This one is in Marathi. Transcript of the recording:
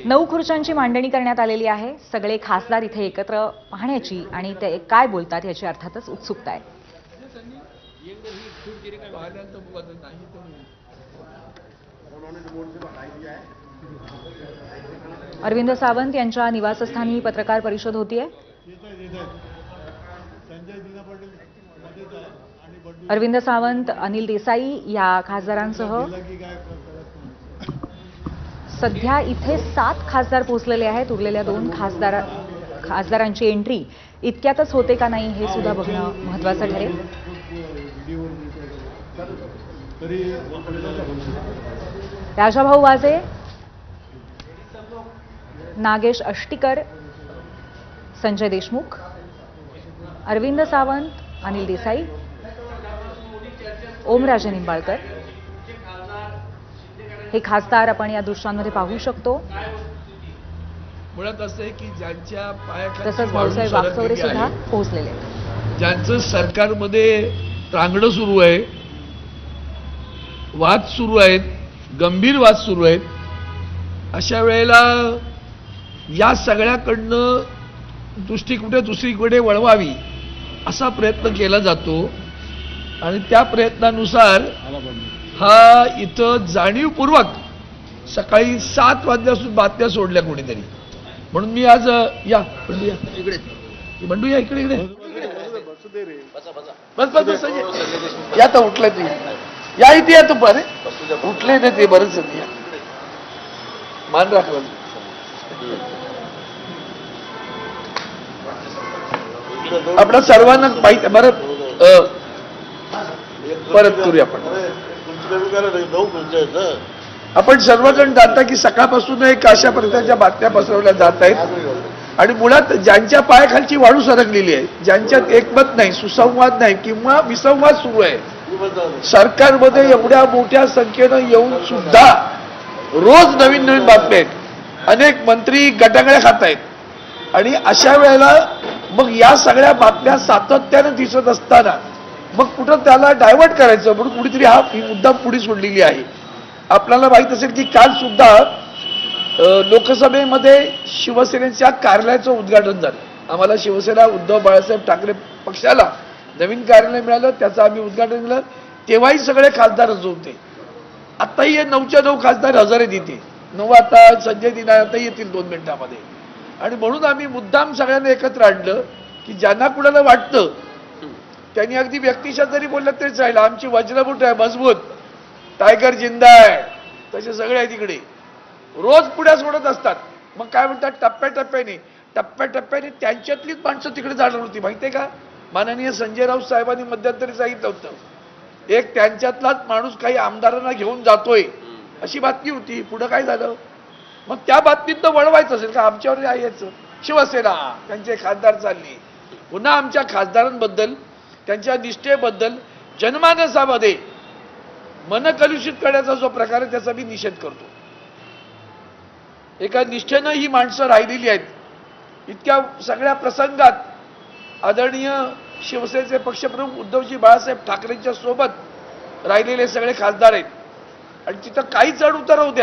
9 खुर्च्यांची मांडणी करण्यात आलेली आहे। सगळे खासदार इथे एकत्र पाहण्याची आणि ते काय बोलतात याची अर्थातच उत्सुकता आहे। अरविंद सावंत यांच्या निवासस्थानी पत्रकार परिषद होतीये। अरविंद सावंत, अनिल देसाई या खासदारांसह सध्या इथे 7 खासदार पोहोचलेले आहेत। उरलेल्या 2 खासदारांची एंट्री इतक्यातच होते का नाही हे सुद्धा बघणं महत्त्वाचं ठरेल। राजाभाऊ वाजे, नागेश अष्टीकर, संजय देशमुख, अरविंद सावंत, अनिल देसाई, ओमराजे निंबाळकर हे खासदार आपण या दृश्यांमध्ये पाहू शकतो। मुळात असं आहे की ज्यांच्या पायाखाली तसंच भाऊसाहेब वागचौरे सुद्धा पोहोचलेले आहेत, ज्यांचं सरकारमध्ये रांगडं सुरू आहे, वाद सुरू आहेत, गंभीर वाद सुरू आहेत, अशा वेळेला या सगळ्याकडनं दृष्टी कुठे दुसरीकडे वळवावी असा प्रयत्न केला जातो आणि त्या प्रयत्नानुसार हा इथं जाणीवपूर्वक सकाळी 7 वाजल्यापासून बातम्या सोडल्या कोणीतरी। म्हणून मी आज या बंडू या इकडे, बंडू या इकडे इकडे बस बस बस या तर उठलं ते या इथे या तू बरे उठले ना ते बरंच या मान राखलं। आपल्या सर्वांना माहिती बरं परत करूया आपण सर्वजण जाणता की सकाळपासून एक अशा प्रकारच्या बातम्या पसरवल्या जात आहेत आणि मुळात ज्यांच्या पायाखालची वाळू सरकलेली आहे, ज्यांच्यात एकमत नाही, सुसंवाद नाही किंवा विसंवाद सुरू आहे, सरकारमध्ये एवढ्या मोठ्या संख्येनं येऊन सुद्धा रोज नवीन नवीन बातम्या आहेत, अनेक मंत्री गटांगळ्या खात आहेत आणि अशा वेळेला मग या सगळ्या बातम्या सातत्यानं दिसत असताना मग कुठं त्याला डायव्हर्ट करायचं म्हणून कुठेतरी ही मुद्दाम पुढे सोडलेली आहे। आपल्याला माहित असेल की काल सुद्धा लोकसभेमध्ये शिवसेनेच्या कार्यालयाचं उद्घाटन झालं। आम्हाला शिवसेना उद्धव बाळासाहेब ठाकरे पक्षाला नवीन कार्यालय मिळालं, त्याचं आम्ही उद्घाटन केलं। तेव्हाही सगळे खासदार हजर होते। आताही हे 9च्या 9 खासदार हजर आहेत इथे। 9 आता संजय दिना आता येतील 2 मिनिटांमध्ये आणि म्हणून आम्ही मुद्दाम सगळ्यांना एकत्र आणलं की ज्यांना कुणाला वाटतं त्यांनी अगदी व्यक्तिशः जरी बोललं तरी चालेल, आमची वज्रमुठ आहे मजबूत, टायगर जिंदा आहे, तसे सगळे आहे तिकडे रोज पुढे सोडत असतात। मग काय म्हणतात टप्प्याटप्प्याने त्यांच्यातलीच माणसं तिकडे जाणार होती माहितीये का। माननीय संजय राऊत साहेबांनी मध्यंतरी सांगितलं होतं एक त्यांच्यातलाच माणूस काही आमदारांना घेऊन जातोय अशी बातमी होती। पुढे काय झालं, मग त्या बातमीतनं वळवायचं असेल का आमच्यावर यायचं। शिवसेना त्यांचे खासदार चालली, पुन्हा आमच्या खासदारांबद्दल त्यांच्या निष्ठेबद्दल जनमानसामध्ये मन कलुषित करण्याचा जो प्रकार आहे त्याचा मी निषेध करतो। एका निष्ठेनं ही माणसं राहिलेली आहेत। इतक्या सगळ्या प्रसंगात आदरणीय शिवसेनेचे पक्षप्रमुख उद्धवजी बाळासाहेब ठाकरेंच्या सोबत राहिलेले सगळे खासदार आहेत आणि तिथं काही चढ उतार होऊ द्या।